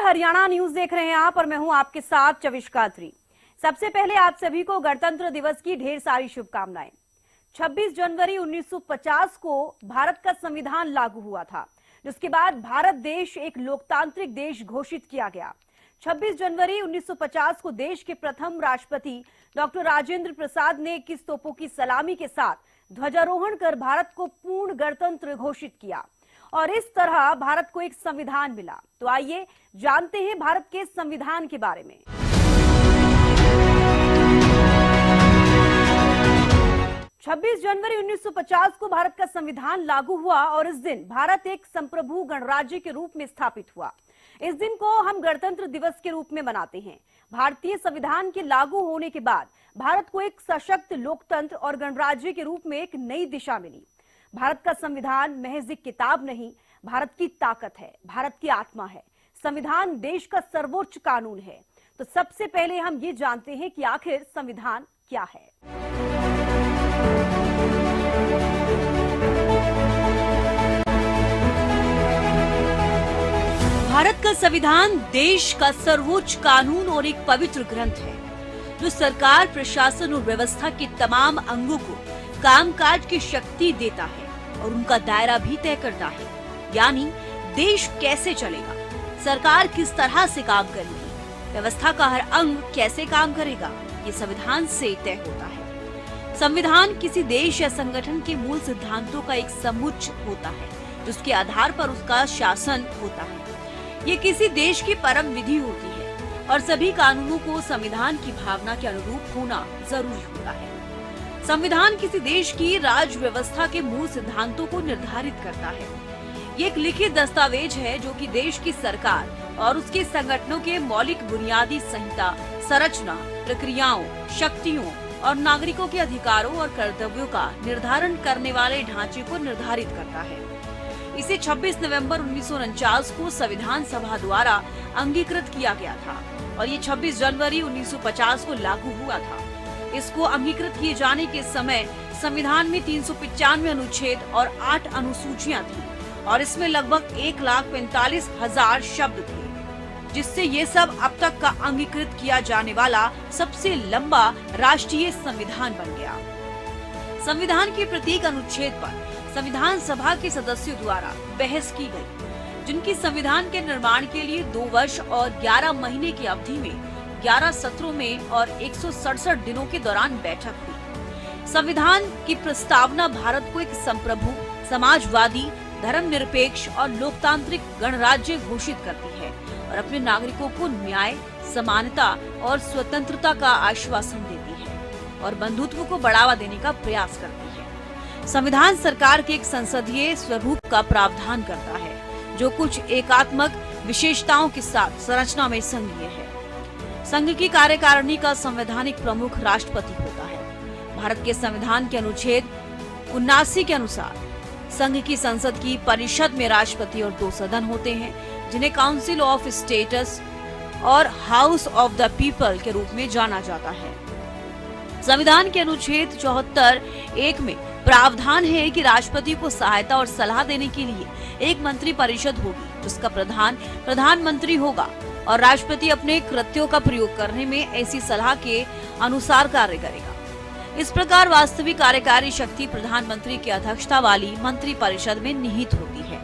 Haryana news देख रहे हैं आप और मैं हूं आपके साथ चविष्का अत्री। सबसे पहले आप सभी को गणतंत्र दिवस की ढेर सारी शुभकामनाएं। 26 जनवरी 1950 को भारत का संविधान लागू हुआ था, जिसके बाद भारत देश एक लोकतांत्रिक देश घोषित किया गया। 26 जनवरी 1950 को देश के प्रथम राष्ट्रपति डॉक्टर राजेंद्र प्रसाद ने 21 तोपों की सलामी के साथ ध्वजारोहण कर भारत को पूर्ण गणतंत्र घोषित किया और इस तरह भारत को एक संविधान मिला। तो आइए जानते हैं भारत के संविधान के बारे में। 26 जनवरी 1950 को भारत का संविधान लागू हुआ और इस दिन भारत एक संप्रभु गणराज्य के रूप में स्थापित हुआ। इस दिन को हम गणतंत्र दिवस के रूप में मनाते हैं। भारतीय संविधान के लागू होने के बाद भारत को एक सशक्त लोकतंत्र और गणराज्य के रूप में एक नई दिशा मिली। भारत का संविधान महज एक किताब नहीं, भारत की ताकत है, भारत की आत्मा है। संविधान देश का सर्वोच्च कानून है। तो सबसे पहले हम ये जानते हैं कि आखिर संविधान क्या है। भारत का संविधान देश का सर्वोच्च कानून और एक पवित्र ग्रंथ है, जो सरकार, प्रशासन और व्यवस्था के तमाम अंगों को कामकाज की शक्ति देता है और उनका दायरा भी तय करता है। यानी देश कैसे चलेगा, सरकार किस तरह से काम करेगी, व्यवस्था का हर अंग कैसे काम करेगा, ये संविधान से तय होता है। संविधान किसी देश या संगठन के मूल सिद्धांतों का एक समुच्चय होता है, जिसके आधार पर उसका शासन होता है। ये किसी देश की परम विधि होती है और सभी कानूनों को संविधान की भावना के अनुरूप होना जरूरी होता है। संविधान किसी देश की राज व्यवस्था के मूल सिद्धांतों को निर्धारित करता है। ये एक लिखित दस्तावेज है जो कि देश की सरकार और उसके संगठनों के मौलिक बुनियादी संहिता, संरचना, प्रक्रियाओं, शक्तियों और नागरिकों के अधिकारों और कर्तव्यों का निर्धारण करने वाले ढांचे को निर्धारित करता है। इसे 26 नवंबर 1949 को संविधान सभा द्वारा अंगीकृत किया गया था और ये 26 जनवरी 1950 को लागू हुआ था। इसको अंगीकृत किए जाने के समय संविधान में 395 अनुच्छेद और 8 अनुसूचियां थी और इसमें लगभग 1,45,000 शब्द थे, जिससे ये सब अब तक का अंगीकृत किया जाने वाला सबसे लंबा राष्ट्रीय संविधान बन गया। संविधान के प्रत्येक अनुच्छेद पर संविधान सभा के सदस्यों द्वारा बहस की गई, जिनकी संविधान के निर्माण के लिए 2 वर्ष और 11 महीने की अवधि में 11 सत्रों में और 167 दिनों के दौरान बैठक हुई। संविधान की प्रस्तावना भारत को एक संप्रभु, समाजवादी, धर्मनिरपेक्ष और लोकतांत्रिक गणराज्य घोषित करती है और अपने नागरिकों को न्याय, समानता और स्वतंत्रता का आश्वासन देती है और बंधुत्व को बढ़ावा देने का प्रयास करती है। संविधान सरकार के एक संसदीय स्वरूप का प्रावधान करता है, जो कुछ एकात्मक विशेषताओं के साथ संरचना में संघीय है। संघ की कार्यकारिणी का संवैधानिक प्रमुख राष्ट्रपति होता है। भारत के संविधान के अनुच्छेद 79 के अनुसार संघ की संसद की परिषद में राष्ट्रपति और 2 सदन होते हैं, जिन्हें काउंसिल ऑफ स्टेट्स और हाउस ऑफ द पीपल के रूप में जाना जाता है। संविधान के अनुच्छेद 74(1) में प्रावधान है कि राष्ट्रपति को सहायता और सलाह देने के लिए एक मंत्री परिषद होगी, जिसका प्रधान प्रधानमंत्री होगा और राष्ट्रपति अपने कृत्यों का प्रयोग करने में ऐसी सलाह के अनुसार कार्य करेगा। इस प्रकार वास्तविक कार्यकारी शक्ति प्रधानमंत्री की अध्यक्षता वाली मंत्री परिषद में निहित होती है।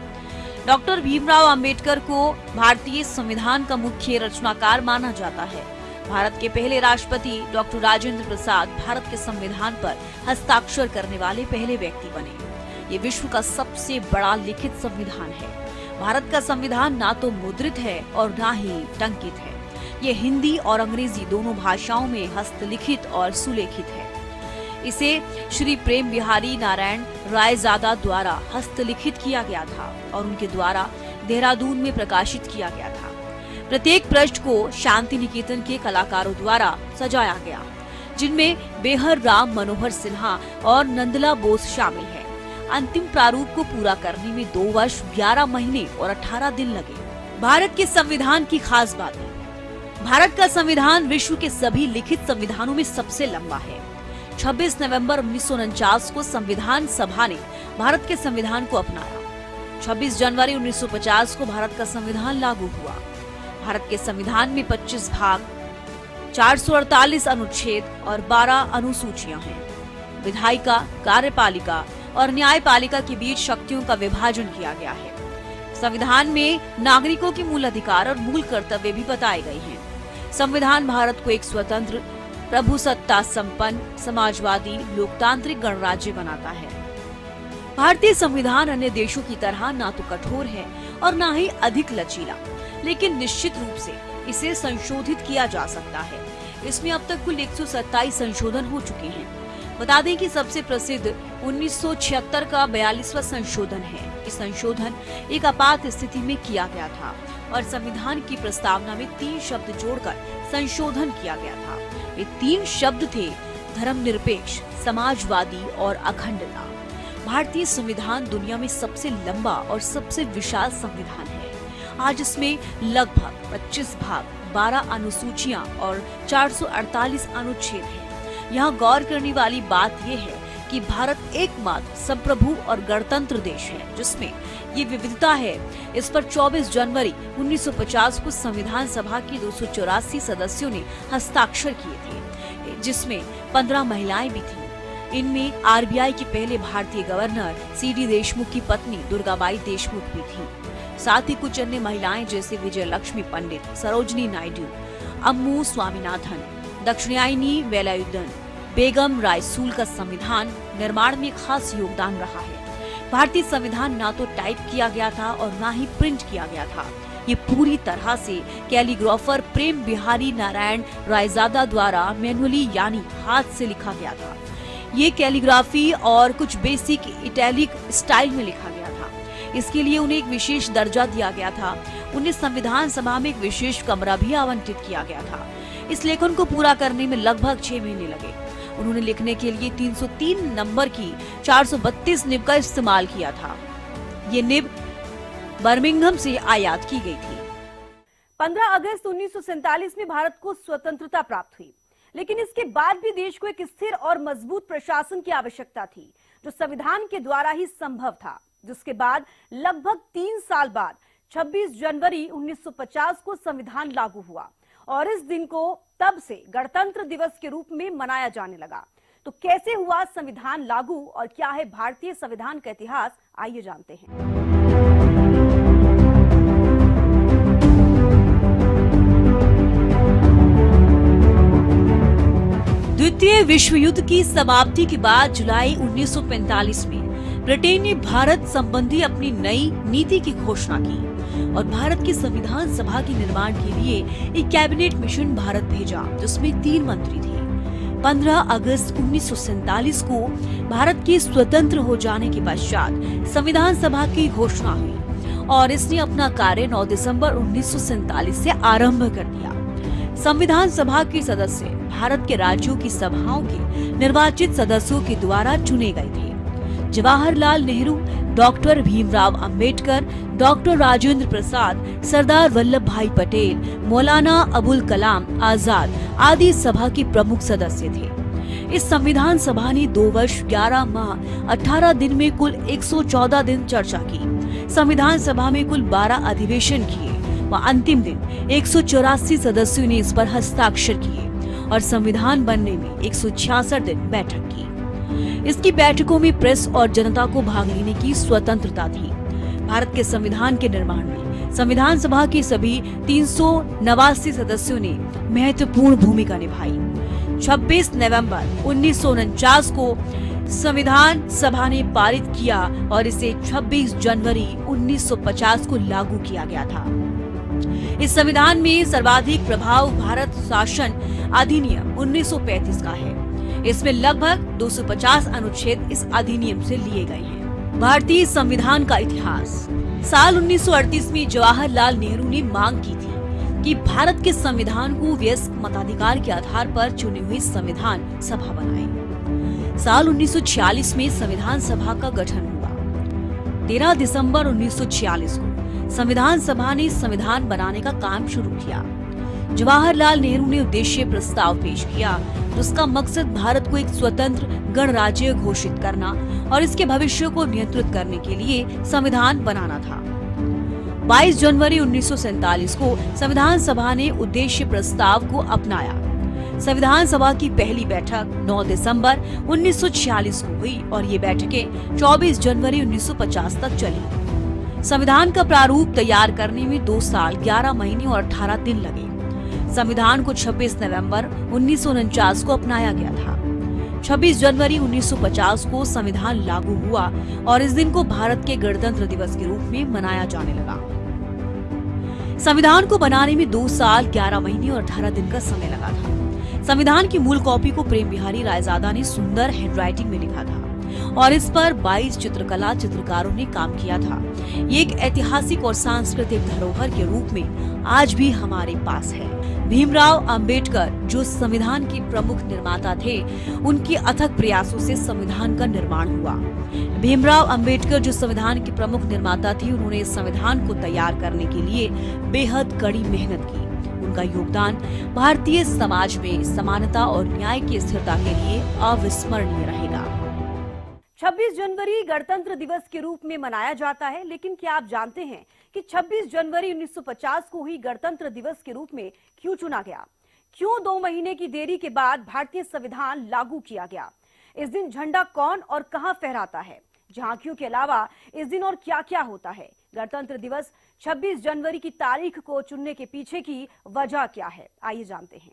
डॉक्टर भीमराव अंबेडकर को भारतीय संविधान का मुख्य रचनाकार माना जाता है। भारत के पहले राष्ट्रपति डॉक्टर राजेंद्र प्रसाद भारत के संविधान पर हस्ताक्षर करने वाले पहले व्यक्ति बने। ये विश्व का सबसे बड़ा लिखित संविधान है। भारत का संविधान ना तो मुद्रित है और ना ही टंकित है। ये हिंदी और अंग्रेजी दोनों भाषाओं में हस्तलिखित और सुलेखित है। इसे श्री प्रेम बिहारी नारायण रायजादा द्वारा हस्तलिखित किया गया था और उनके द्वारा देहरादून में प्रकाशित किया गया था। प्रत्येक पृष्ठ को शांति निकेतन के कलाकारों द्वारा सजाया गया, जिनमें बेहर राम मनोहर सिन्हा और नंदला बोस शामिल है। अंतिम प्रारूप को पूरा करने में 2 वर्ष 11 महीने और 18 दिन लगे। भारत के संविधान की खास बातें। भारत का संविधान विश्व के सभी लिखित संविधानों में सबसे लंबा है। 26 नवंबर 1949 को संविधान सभा ने भारत के संविधान को अपनाया। 26 जनवरी 1950 को भारत का संविधान लागू हुआ। भारत के संविधान में 25 भाग, 448 अनुच्छेद और 12 अनुसूचियां हैं। विधायिका, कार्यपालिका और न्यायपालिका के बीच शक्तियों का विभाजन किया गया है। संविधान में नागरिकों के मूल अधिकार और मूल कर्तव्य भी बताए गए हैं। संविधान भारत को एक स्वतंत्र, प्रभुसत्ता संपन्न, समाजवादी, लोकतांत्रिक गणराज्य बनाता है। भारतीय संविधान अन्य देशों की तरह ना तो कठोर है और ना ही अधिक लचीला, लेकिन निश्चित रूप से इसे संशोधित किया जा सकता है। इसमें अब तक कुल 127 संशोधन हो चुके हैं। बता दें कि सबसे प्रसिद्ध 1976 का 42वां संशोधन है। इस संशोधन एक आपात स्थिति में किया गया था और संविधान की प्रस्तावना में 3 शब्द जोड़कर संशोधन किया गया था। ये 3 शब्द थे धर्मनिरपेक्ष, समाजवादी और अखंडता। भारतीय संविधान दुनिया में सबसे लंबा और सबसे विशाल संविधान है। आज इसमें लगभग 25 भाग, 12 अनुसूचियां और 448 अनुच्छेद हैं। यहाँ गौर करने वाली बात यह है कि भारत एकमात्र संप्रभु और गणतंत्र देश है जिसमें ये विविधता है। इस पर 24 जनवरी 1950 को संविधान सभा के 284 सदस्यों ने हस्ताक्षर किए थे, जिसमें 15 महिलाएं भी थीं। इनमें आरबीआई के पहले भारतीय गवर्नर सीडी देशमुख की पत्नी दुर्गाबाई देशमुख भी थीं। साथ ही कुछ अन्य महिलाएं जैसे विजय लक्ष्मी पंडित, सरोजनी नायडू, अम्मू स्वामीनाथन, दक्षिणायनी वेलायुधन, बेगम रायसूल का संविधान निर्माण में खास योगदान रहा है। भारतीय संविधान ना तो टाइप किया गया था और ना ही प्रिंट किया गया था। ये पूरी तरह से कैलीग्राफर प्रेम बिहारी नारायण रायजादा द्वारा मैनुअली यानी हाथ से लिखा गया था। ये कैलीग्राफी और कुछ बेसिक इटैलिक स्टाइल में लिखा गया था। इसके लिए उन्हें एक विशेष दर्जा दिया गया था। उन्हें संविधान सभा में एक विशेष कमरा भी आवंटित किया गया था। इस लेखन को पूरा करने में लगभग 6 महीने लगे। उन्होंने लिखने के लिए 303 नंबर की 432 निब का इस्तेमाल किया था। ये निब बर्मिंघम से आयात की गई थी। 15 अगस्त 1947 में भारत को स्वतंत्रता प्राप्त हुई, लेकिन इसके बाद भी देश को एक स्थिर और मजबूत प्रशासन की आवश्यकता थी, जो संविधान के द्वारा ही संभव था। जिसके बाद लगभग 3 साल बाद 26 जनवरी 1950 को संविधान लागू हुआ और इस दिन को तब से गणतंत्र दिवस के रूप में मनाया जाने लगा। तो कैसे हुआ संविधान लागू और क्या है भारतीय संविधान का इतिहास, आइए जानते हैं। द्वितीय विश्व युद्ध की समाप्ति के बाद जुलाई 1945 में ब्रिटेन ने भारत संबंधी अपनी नई नीति की घोषणा की और भारत की संविधान सभा के निर्माण के लिए एक कैबिनेट मिशन भारत भेजा, जिसमें 3 मंत्री थे। 15 अगस्त 1947 को भारत के स्वतंत्र हो जाने के पश्चात संविधान सभा की घोषणा हुई और इसने अपना कार्य 9 दिसंबर 1947 से आरंभ कर दिया। संविधान सभा के सदस्य भारत के राज्यों की सभाओं के निर्वाचित सदस्यों के द्वारा चुने गए थे। जवाहरलाल नेहरू, डॉक्टर भीमराव अंबेडकर, डॉक्टर राजेंद्र प्रसाद, सरदार वल्लभ भाई पटेल, मौलाना अबुल कलाम आजाद आदि सभा के प्रमुख सदस्य थे। इस संविधान सभा ने 2 वर्ष 11 माह 18 दिन में कुल 114 दिन चर्चा की। संविधान सभा में कुल 12 अधिवेशन किए व अंतिम दिन 184 सदस्यों ने इस पर हस्ताक्षर किए और संविधान बनने में 166 दिन बैठक की। इसकी बैठकों में प्रेस और जनता को भाग लेने की स्वतंत्रता थी। भारत के संविधान के निर्माण में संविधान सभा के सभी 389 सदस्यों ने महत्वपूर्ण भूमिका निभाई। 26 नवंबर 1949 को संविधान सभा ने पारित किया और इसे 26 जनवरी 1950 को लागू किया गया था। इस संविधान में सर्वाधिक प्रभाव भारत शासन अधिनियम 1935 का है। इसमें लगभग 250 अनुच्छेद इस अधिनियम से लिए गए हैं। भारतीय संविधान का इतिहास। साल 1938 में जवाहरलाल नेहरू ने मांग की थी कि भारत के संविधान को वयस्क मताधिकार के आधार पर चुनी हुई संविधान सभा बनाए। साल 1946 में संविधान सभा का गठन हुआ। 13 दिसंबर 1946 को संविधान सभा ने संविधान बनाने का काम शुरू किया। जवाहरलाल नेहरू ने उद्देश्य प्रस्ताव पेश किया, जिसका मकसद भारत को एक स्वतंत्र गणराज्य घोषित करना और इसके भविष्य को नियंत्रित करने के लिए संविधान बनाना था। 22 जनवरी 1947 को संविधान सभा ने उद्देश्य प्रस्ताव को अपनाया। संविधान सभा की पहली बैठक 9 दिसंबर 1946 को हुई और ये बैठकें 24 जनवरी 1950 तक चली। संविधान का प्रारूप तैयार करने में 2 साल 11 महीने और 18 दिन लगे। संविधान को 26 नवंबर 1949 को अपनाया गया था। 26 जनवरी 1950 को संविधान लागू हुआ और इस दिन को भारत के गणतंत्र दिवस के रूप में मनाया जाने लगा। संविधान को बनाने में 2 साल 11 महीने और 18 दिन का समय लगा था। संविधान की मूल कॉपी को प्रेम बिहारी रायजादा ने सुंदर हैंडराइटिंग में लिखा था और इस पर 22 चित्रकला चित्रकारों ने काम किया था। ये एक ऐतिहासिक और सांस्कृतिक धरोहर के रूप में आज भी हमारे पास है। भीमराव अंबेडकर जो संविधान के प्रमुख निर्माता थे, उनके अथक प्रयासों से संविधान का निर्माण हुआ। भीमराव अंबेडकर जो संविधान के प्रमुख निर्माता थे, उन्होंने इस संविधान को तैयार करने के लिए बेहद कड़ी मेहनत की। उनका योगदान भारतीय समाज में समानता और न्याय की स्थिरता के लिए अविस्मरणीय रहेगा। 26 जनवरी गणतंत्र दिवस के रूप में मनाया जाता है, लेकिन क्या आप जानते हैं कि 26 जनवरी 1950 को ही गणतंत्र दिवस के रूप में क्यों चुना गया? क्यों 2 महीने की देरी के बाद भारतीय संविधान लागू किया गया? इस दिन झंडा कौन और कहां फहराता है? झांकियों के अलावा इस दिन और क्या क्या होता है? गणतंत्र दिवस 26 जनवरी की तारीख को चुनने के पीछे की वजह क्या है? आइए जानते हैं।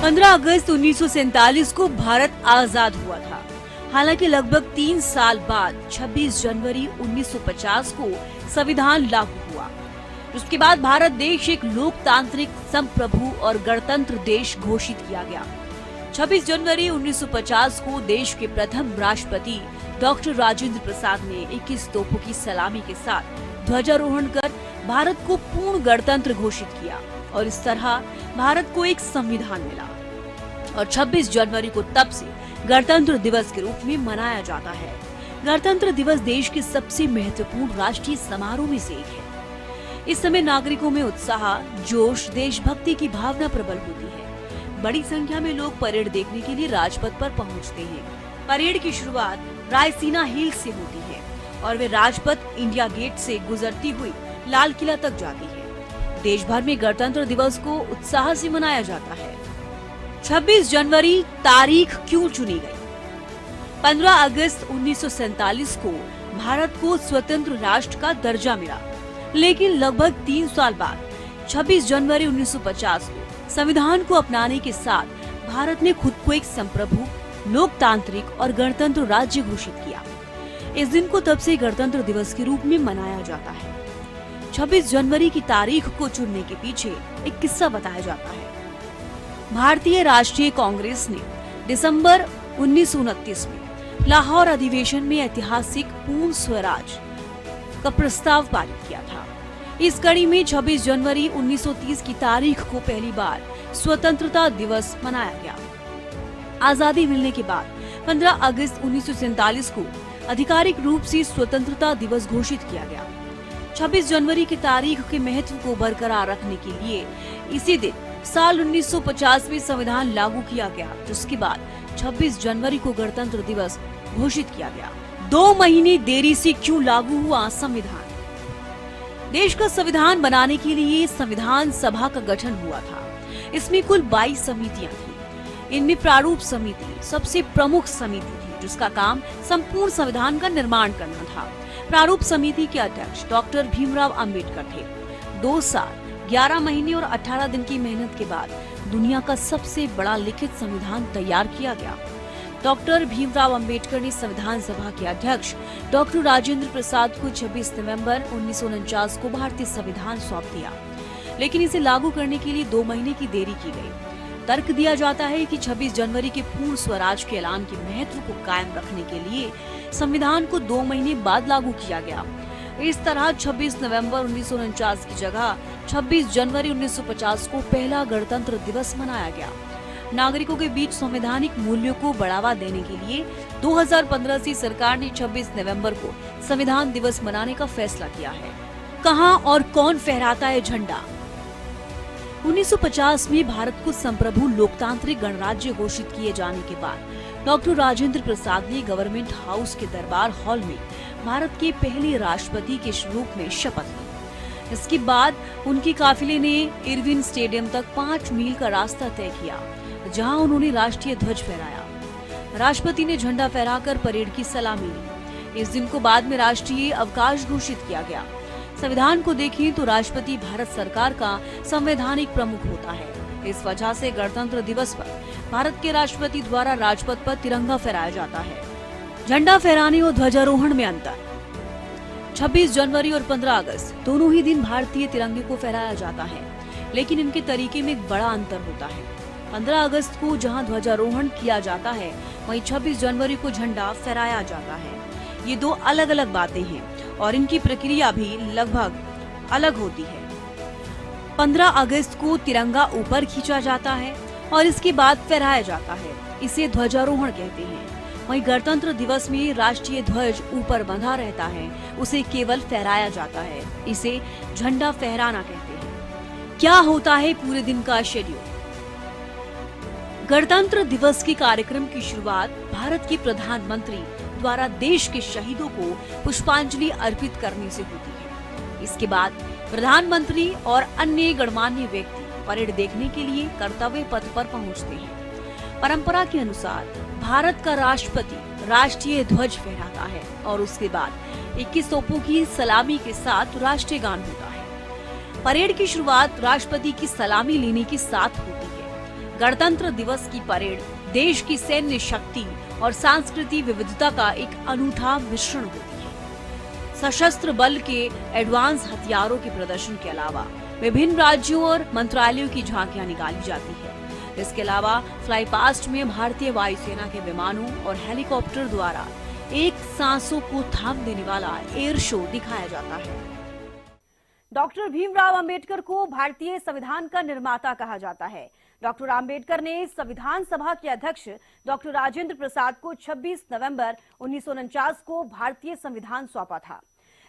15 अगस्त 1947 को भारत आजाद हुआ था। हालांकि लगभग 3 साल बाद 26 जनवरी 1950 को संविधान लागू हुआ। उसके बाद भारत देश एक लोकतांत्रिक, संप्रभु और गणतंत्र देश घोषित किया गया। 26 जनवरी 1950 को देश के प्रथम राष्ट्रपति डॉक्टर राजेंद्र प्रसाद ने 21 तोपों की सलामी के साथ ध्वजारोहण कर भारत को पूर्ण गणतंत्र घोषित किया और इस तरह भारत को एक संविधान मिला। और 26 जनवरी को तब से गणतंत्र दिवस के रूप में मनाया जाता है। गणतंत्र दिवस देश के सबसे महत्वपूर्ण राष्ट्रीय समारोह में से एक है। इस समय नागरिकों में उत्साह, जोश, देशभक्ति की भावना प्रबल होती है। बड़ी संख्या में लोग परेड देखने के लिए राजपथ पर पहुंचते हैं। परेड की शुरुआत रायसीना हिल से होती है और वे राजपथ इंडिया गेट से गुजरती हुई लाल किला तक जाती है। देश भर में गणतंत्र दिवस को उत्साह से मनाया जाता है। 26 जनवरी तारीख क्यों चुनी गई? 15 अगस्त 1947 को भारत को स्वतंत्र राष्ट्र का दर्जा मिला, लेकिन लगभग 3 साल बाद 26 जनवरी 1950 को संविधान को अपनाने के साथ भारत ने खुद को एक संप्रभु, लोकतांत्रिक और गणतंत्र राज्य घोषित किया। इस दिन को तब से गणतंत्र दिवस के रूप में मनाया जाता है। 26 जनवरी की तारीख को चुनने के पीछे एक किस्सा बताया जाता है। भारतीय राष्ट्रीय कांग्रेस ने दिसंबर 1929 में लाहौर अधिवेशन में ऐतिहासिक पूर्ण स्वराज का प्रस्ताव पारित किया था। इस कड़ी में 26 जनवरी 1930 की तारीख को पहली बार स्वतंत्रता दिवस मनाया गया। आजादी मिलने के बाद 15 अगस्त 1947 को आधिकारिक रूप से स्वतंत्रता दिवस घोषित किया गया। 26 जनवरी की तारीख के महत्व को बरकरार रखने के लिए इसी दिन साल 1950 में संविधान लागू किया गया, जिसके बाद 26 जनवरी को गणतंत्र दिवस घोषित किया गया। 2 महीने देरी से क्यों लागू हुआ संविधान? देश का संविधान बनाने के लिए संविधान सभा का गठन हुआ था। इसमें कुल 22 समितियां थी। इनमें प्रारूप समिति सबसे प्रमुख समिति थी, जिसका काम संपूर्ण संविधान का निर्माण करना था। प्रारूप समिति के अध्यक्ष डॉक्टर भीमराव अंबेडकर थे। 2 साल 11 महीने और 18 दिन की मेहनत के बाद दुनिया का सबसे बड़ा लिखित संविधान तैयार किया गया। डॉक्टर भीमराव अंबेडकर ने संविधान सभा के अध्यक्ष डॉक्टर राजेंद्र प्रसाद को 26 नवंबर 1949 को भारतीय संविधान सौंप दिया, लेकिन इसे लागू करने के लिए 2 महीने की देरी की गई। तर्क दिया जाता है कि 26 जनवरी के पूर्ण स्वराज के ऐलान के महत्व को कायम रखने के लिए संविधान को 2 महीने बाद लागू किया गया। इस तरह 26 नवंबर 1949 की जगह 26 जनवरी 1950 को पहला गणतंत्र दिवस मनाया गया। नागरिकों के बीच संवैधानिक मूल्यों को बढ़ावा देने के लिए 2015 से सरकार ने 26 नवंबर को संविधान दिवस मनाने का फैसला किया है। कहां और कौन फहराता है झंडा? 1950 में भारत को संप्रभु लोकतांत्रिक गणराज्य घोषित किए जाने के बाद डॉक्टर राजेंद्र प्रसाद ने गवर्नमेंट हाउस के दरबार हॉल में भारत के पहले राष्ट्रपति के रूप में शपथ ली। इसके बाद उनके काफिले ने इरविन स्टेडियम तक 5 मील का रास्ता तय किया, जहां उन्होंने राष्ट्रीय ध्वज फहराया। राष्ट्रपति ने झंडा फहराकर परेड की सलामी ली। इस दिन को बाद में राष्ट्रीय अवकाश घोषित किया गया। संविधान को देखें तो राष्ट्रपति भारत सरकार का संवैधानिक प्रमुख होता है। इस वजह से गणतंत्र दिवस पर भारत के राष्ट्रपति द्वारा राजपथ पर तिरंगा फहराया जाता है। झंडा फहराने और ध्वजारोहण में अंतर। 26 जनवरी और 15 अगस्त दोनों ही दिन भारतीय तिरंगे को फहराया जाता है, लेकिन इनके तरीके में एक बड़ा अंतर होता है। 15 अगस्त को जहां ध्वजारोहण किया जाता है, वहीं 26 जनवरी को झंडा फहराया जाता है। ये दो अलग अलग बातें हैं और इनकी प्रक्रिया भी लगभग अलग होती है। 15 अगस्त को तिरंगा ऊपर खींचा जाता है और इसके बाद फहराया जाता है। इसे ध्वजारोहण कहते हैं। वहीं गणतंत्र दिवस में राष्ट्रीय ध्वज ऊपर बंधा रहता है, उसे केवल फहराया जाता है। इसे झंडा फहराना कहते हैं। क्या होता है पूरे दिन का शेड्यूल? गणतंत्र दिवस के कार्यक्रम की शुरुआत भारत के प्रधानमंत्री द्वारा देश के शहीदों को पुष्पांजलि अर्पित करने से होती है। इसके बाद प्रधानमंत्री और अन्य गणमान्य व्यक्ति परेड देखने के लिए कर्तव्य पथ पर पहुंचते हैं। परंपरा के अनुसार भारत का राष्ट्रपति राष्ट्रीय ध्वज फहराता है और उसके बाद 21 तोपों की सलामी के साथ राष्ट्रीय गान होता है। परेड की शुरुआत राष्ट्रपति की सलामी लेने के साथ होती है। गणतंत्र दिवस की परेड देश की सैन्य शक्ति और सांस्कृतिक विविधता का एक अनूठा मिश्रण होती है। सशस्त्र बल के एडवांस हथियारों के प्रदर्शन के अलावा विभिन्न राज्यों और मंत्रालयों की झांकियां निकाली जाती है। इसके अलावा फ्लाई पास्ट में भारतीय वायुसेना के विमानों और हेलीकॉप्टर द्वारा एक सांसों को थाम देने वाला एयर शो दिखाया जाता है। डॉक्टर भीमराव अंबेडकर को भारतीय संविधान का निर्माता कहा जाता है। डॉक्टर अंबेडकर ने संविधान सभा के अध्यक्ष डॉक्टर राजेंद्र प्रसाद को 26 नवंबर 1949 को भारतीय संविधान सौंपा था,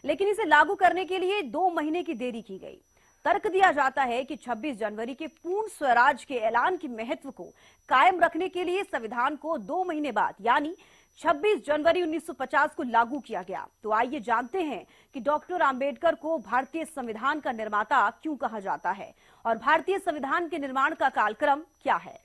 लेकिन इसे लागू करने के लिए 2 महीने की देरी की गई। तर्क दिया जाता है कि 26 जनवरी के पूर्ण स्वराज के ऐलान के महत्व को कायम रखने के लिए संविधान को 2 महीने बाद यानी 26 जनवरी 1950 को लागू किया गया। तो आइए जानते हैं कि डॉक्टर अंबेडकर को भारतीय संविधान का निर्माता क्यों कहा जाता है और भारतीय संविधान के निर्माण का कालक्रम क्या है।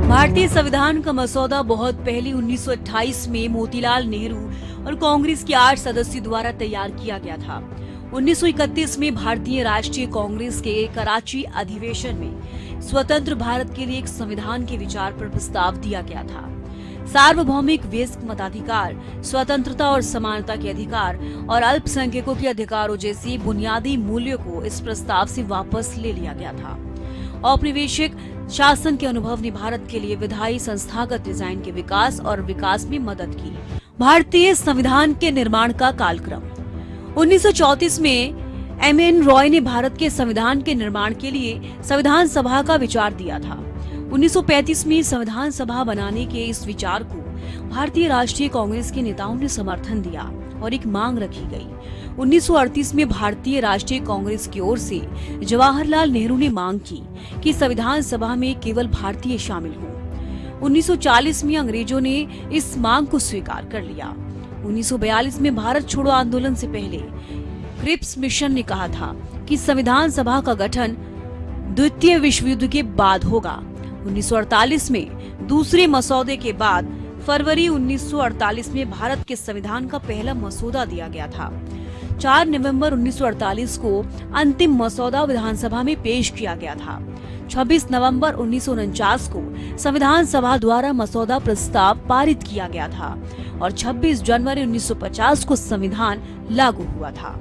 भारतीय संविधान का मसौदा बहुत पहले 1928 में मोतीलाल नेहरू और कांग्रेस के 8 सदस्यों द्वारा तैयार किया गया था। 1931 में भारतीय राष्ट्रीय कांग्रेस के कराची अधिवेशन में स्वतंत्र भारत के लिए एक संविधान के विचार पर प्रस्ताव दिया गया था। सार्वभौमिक वयस्क मताधिकार, स्वतंत्रता और समानता के अधिकार और अल्पसंख्यकों के अधिकारों जैसी बुनियादी मूल्यों को इस प्रस्ताव से वापस ले लिया गया था। औपनिवेशिक शासन के अनुभव ने भारत के लिए विधायी संस्थागत डिजाइन के विकास और विकास में मदद की। भारतीय संविधान के निर्माण का कालक्रम। 1934 में एम.एन. रॉय ने भारत के संविधान के निर्माण के लिए संविधान सभा का विचार दिया था। 1935 में संविधान सभा बनाने के इस विचार को भारतीय राष्ट्रीय कांग्रेस के नेताओं ने समर्थन दिया और एक मांग रखी गई। 1938 में भारतीय राष्ट्रीय कांग्रेस की ओर से जवाहरलाल नेहरू ने मांग की कि संविधान सभा में केवल भारतीय शामिल हों। 1940 में अंग्रेजों ने इस मांग को स्वीकार कर लिया। 1942 में भारत छोड़ो आंदोलन से पहले क्रिप्स मिशन ने कहा था कि संविधान सभा का गठन द्वितीय विश्व युद्ध के बाद होगा। 1948 में दूसरे मसौदे के बाद फरवरी 1948 में भारत के संविधान का पहला मसौदा दिया गया था। 4 नवंबर 1948 को अंतिम मसौदा विधानसभा में पेश किया गया था। 26 नवंबर 1949 को संविधान सभा द्वारा मसौदा प्रस्ताव पारित किया गया था और 26 जनवरी 1950 को संविधान लागू हुआ था।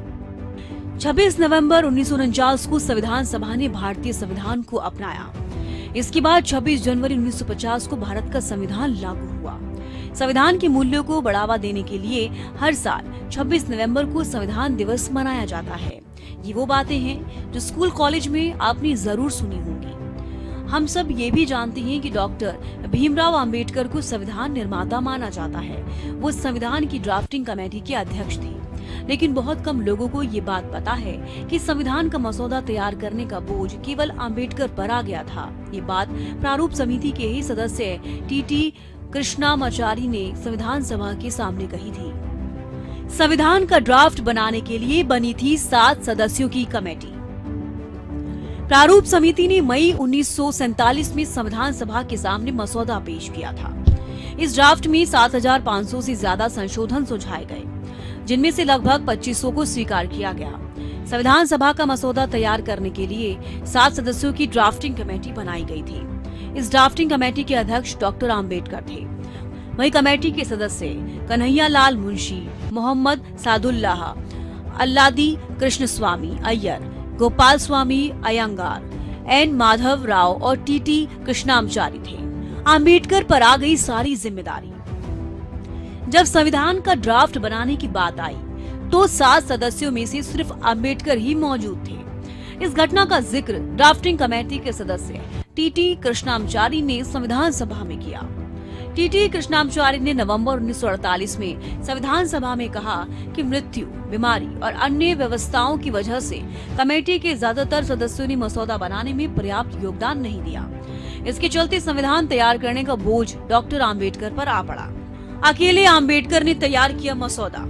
26 नवंबर 1949 को संविधान सभा ने भारतीय संविधान को अपनाया। इसके बाद 26 जनवरी 1950 को भारत का संविधान लागू हुआ। संविधान के मूल्यों को बढ़ावा देने के लिए हर साल 26 नवंबर को संविधान दिवस मनाया जाता है। ये वो बातें हैं जो स्कूल कॉलेज में आपने जरूर सुनी होंगी। हम सब ये भी जानते हैं कि डॉक्टर भीमराव अंबेडकर को संविधान निर्माता माना जाता है। वो संविधान की ड्राफ्टिंग कमेटी के अध्यक्ष थे, लेकिन बहुत कम लोगों को ये बात पता है कि संविधान का मसौदा तैयार करने का बोझ केवल अंबेडकर पर आ गया था। ये बात प्रारूप समिति के ही सदस्य टीटी कृष्णामाचारी ने संविधान सभा के सामने कही थी। संविधान का ड्राफ्ट बनाने के लिए बनी थी 7 सदस्यों की कमेटी। प्रारूप समिति ने मई 1947 में संविधान सभा के सामने मसौदा पेश किया था। इस ड्राफ्ट में 7,500 से ज्यादा संशोधन सुझाए गए, जिनमें से लगभग 2,500 को स्वीकार किया गया। संविधान सभा का मसौदा तैयार करने के लिए 7 सदस्यों की ड्राफ्टिंग कमेटी बनाई गई थी। इस ड्राफ्टिंग कमेटी के अध्यक्ष डॉक्टर आम्बेडकर थे। वही कमेटी के सदस्य कन्हैया लाल मुंशी, मोहम्मद सादुल्लाह, अल्लादी कृष्णस्वामी अय्यर, गोपाल स्वामी अयंगार, एन माधव राव और टीटी कृष्णामाचारी थे। आम्बेडकर पर आ गई सारी जिम्मेदारी। जब संविधान का ड्राफ्ट बनाने की बात आई तो 7 सदस्यों में से सिर्फ आम्बेडकर ही मौजूद थे। इस घटना का जिक्र ड्राफ्टिंग कमेटी के सदस्य टीटी कृष्णामाचारी ने संविधान सभा में किया। टीटी कृष्णामाचारी ने नवंबर 1948 में संविधान सभा में कहा कि मृत्यु, बीमारी और अन्य व्यवस्थाओं की वजह से कमेटी के ज्यादातर सदस्यों ने मसौदा बनाने में पर्याप्त योगदान नहीं दिया। इसके चलते संविधान तैयार करने का बोझ डॉक्टर आम्बेडकर पर आ पड़ा। अकेले आम्बेडकर ने तैयार किया मसौदा।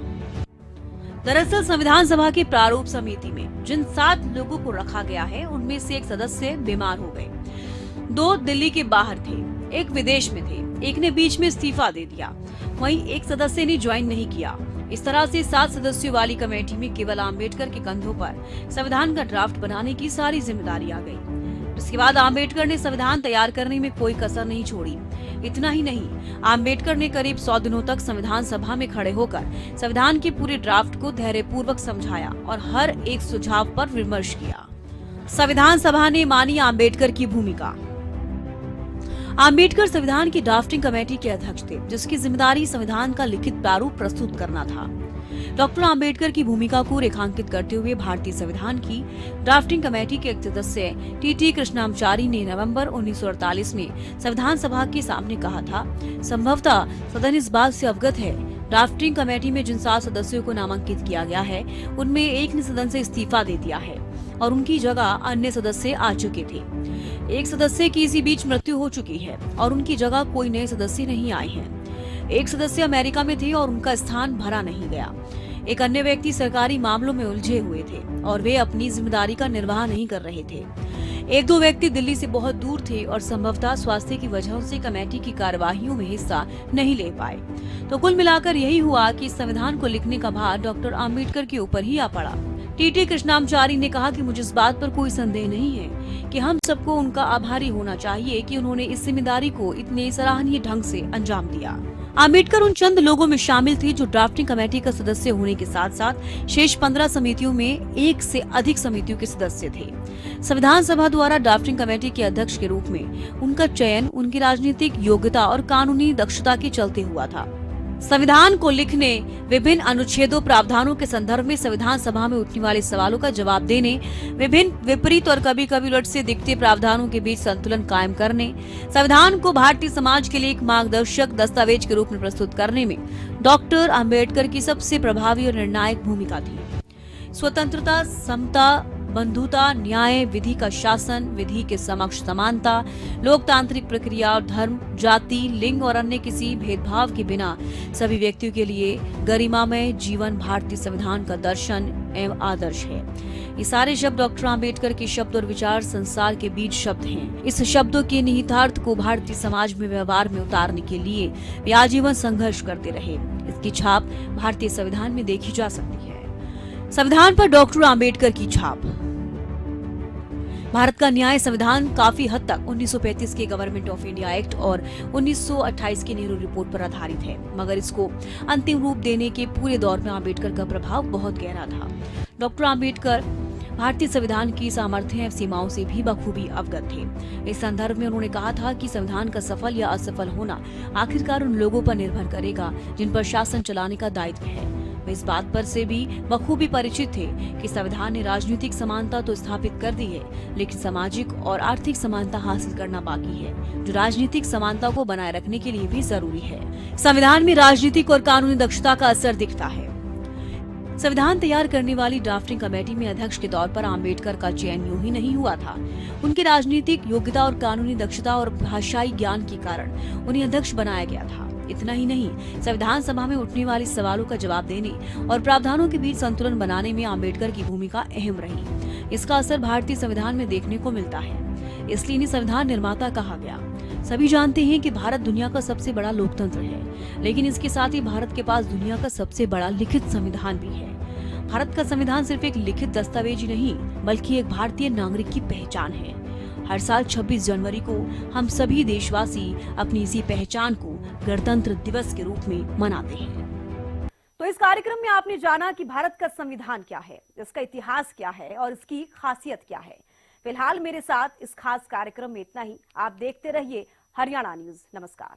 दरअसल संविधान सभा की प्रारूप समिति में जिन 7 लोगों को रखा गया है, उनमें से एक सदस्य बीमार हो गए, 2 दिल्ली के बाहर थे, एक विदेश में थे, एक ने बीच में इस्तीफा दे दिया, वहीं एक सदस्य ने ज्वाइन नहीं किया। इस तरह से 7 सदस्यों वाली कमेटी में केवल आम्बेडकर के कंधों पर संविधान का ड्राफ्ट बनाने की सारी जिम्मेदारी आ गई। इसके बाद आम्बेडकर ने संविधान तैयार करने में कोई कसर नहीं छोड़ी। इतना ही नहीं, आम्बेडकर ने करीब 100 दिनों तक संविधान सभा में खड़े होकर संविधान के पूरे ड्राफ्ट को धैर्यपूर्वक समझाया और हर एक सुझाव पर विमर्श किया। संविधान सभा ने मानी आम्बेडकर की भूमिका। आम्बेडकर संविधान की ड्राफ्टिंग कमेटी के अध्यक्ष थे, जिसकी जिम्मेदारी संविधान का लिखित प्रारूप प्रस्तुत करना था। डॉक्टर आम्बेडकर की भूमिका को रेखांकित करते हुए भारतीय संविधान की ड्राफ्टिंग कमेटी के एक सदस्य टीटी कृष्णामाचारी ने नवंबर 1948 में संविधान सभा के सामने कहा था, संभवतः सदन इस बात से अवगत है, ड्राफ्टिंग कमेटी में जिन 7 सदस्यों को नामांकित किया गया है, उनमें एक ने सदन से इस्तीफा दे दिया है और उनकी जगह अन्य सदस्य आ चुके थे। एक सदस्य की इसी बीच मृत्यु हो चुकी है और उनकी जगह कोई नए सदस्य नहीं आए हैं। एक सदस्य अमेरिका में थे और उनका स्थान भरा नहीं गया। एक अन्य व्यक्ति सरकारी मामलों में उलझे हुए थे और वे अपनी जिम्मेदारी का निर्वाह नहीं कर रहे थे। 1-2 व्यक्ति दिल्ली से बहुत दूर थे और संभवतः स्वास्थ्य की वजहों से कमेटी की कार्यवाहियों में हिस्सा नहीं ले पाए। तो कुल मिलाकर यही हुआ कि संविधान को लिखने का भार डॉक्टर आम्बेडकर के ऊपर ही आ पड़ा। टीटी कृष्णामाचारी ने कहा कि मुझे इस बात पर कोई संदेह नहीं है कि हम सबको उनका आभारी होना चाहिए कि उन्होंने इस जिम्मेदारी को इतने सराहनीय ढंग से अंजाम दिया। आम्बेडकर उन चंद लोगों में शामिल थे जो ड्राफ्टिंग कमेटी का सदस्य होने के साथ साथ शेष 15 समितियों में 1 से अधिक समितियों के सदस्य थे। संविधान सभा द्वारा ड्राफ्टिंग कमेटी के अध्यक्ष के रूप में उनका चयन उनकी राजनीतिक योग्यता और कानूनी दक्षता के चलते हुआ था। संविधान को लिखने, विभिन्न अनुच्छेदों प्रावधानों के संदर्भ में संविधान सभा में उठने वाले सवालों का जवाब देने, विभिन्न विपरीत और कभी कभी उलट से दिखते प्रावधानों के बीच संतुलन कायम करने, संविधान को भारतीय समाज के लिए एक मार्गदर्शक दस्तावेज के रूप में प्रस्तुत करने में डॉक्टर आम्बेडकर की सबसे प्रभावी और निर्णायक भूमिका थी। स्वतंत्रता, समता, बंधुता, न्याय, विधि का शासन, विधि के समक्ष समानता, लोकतांत्रिक प्रक्रिया और धर्म, जाति, लिंग और अन्य किसी भेदभाव के बिना सभी व्यक्तियों के लिए गरिमामय जीवन भारतीय संविधान का दर्शन एवं आदर्श है। ये सारे शब्द डॉक्टर आम्बेडकर के शब्द और विचार संसार के बीच शब्द हैं। इस शब्दों के निहितार्थ को भारतीय समाज में व्यवहार में उतारने के लिए वे आजीवन संघर्ष करते रहे। इसकी छाप भारतीय संविधान में देखी जा सकती है। संविधान पर डॉक्टर आम्बेडकर की छाप। भारत का न्याय संविधान काफी हद तक 1935 के गवर्नमेंट ऑफ इंडिया एक्ट और 1928 की नेहरू रिपोर्ट पर आधारित है, मगर इसको अंतिम रूप देने के पूरे दौर में आम्बेडकर का प्रभाव बहुत गहरा था। डॉक्टर आम्बेडकर भारतीय संविधान की सामर्थ्य एवं सीमाओं से भी बखूबी अवगत थे। इस संदर्भ में उन्होंने कहा था कि संविधान का सफल या असफल होना आखिरकार उन लोगों पर निर्भर करेगा जिन पर शासन चलाने का दायित्व है। वे इस बात पर से भी बखूबी परिचित थे कि संविधान ने राजनीतिक समानता तो स्थापित कर दी है, लेकिन सामाजिक और आर्थिक समानता हासिल करना बाकी है, जो राजनीतिक समानता को बनाए रखने के लिए भी जरूरी है। संविधान में राजनीतिक और कानूनी दक्षता का असर दिखता है। संविधान तैयार करने वाली ड्राफ्टिंग कमेटी में अध्यक्ष के तौर पर आम्बेडकर का चयन यूं ही नहीं हुआ था। उनकी राजनीतिक योग्यता और कानूनी दक्षता और भाषाई ज्ञान के कारण उन्हें अध्यक्ष बनाया गया था। इतना ही नहीं, संविधान सभा में उठने वाले सवालों का जवाब देने और प्रावधानों के बीच संतुलन बनाने में आम्बेडकर की भूमिका अहम रही। इसका असर भारतीय संविधान में देखने को मिलता है, इसलिए इन्हें संविधान निर्माता कहा गया। सभी जानते हैं कि भारत दुनिया का सबसे बड़ा लोकतंत्र है, लेकिन इसके साथ ही भारत के पास दुनिया का सबसे बड़ा लिखित संविधान भी है। भारत का संविधान सिर्फ एक लिखित दस्तावेज ही नहीं, बल्कि एक भारतीय नागरिक की पहचान है। हर साल 26 जनवरी को हम सभी देशवासी अपनी इसी पहचान को गणतंत्र दिवस के रूप में मनाते हैं। तो इस कार्यक्रम में आपने जाना कि भारत का संविधान क्या है, इसका इतिहास क्या है और इसकी खासियत क्या है। फिलहाल मेरे साथ इस खास कार्यक्रम में इतना ही। आप देखते रहिए हरियाणा न्यूज। नमस्कार।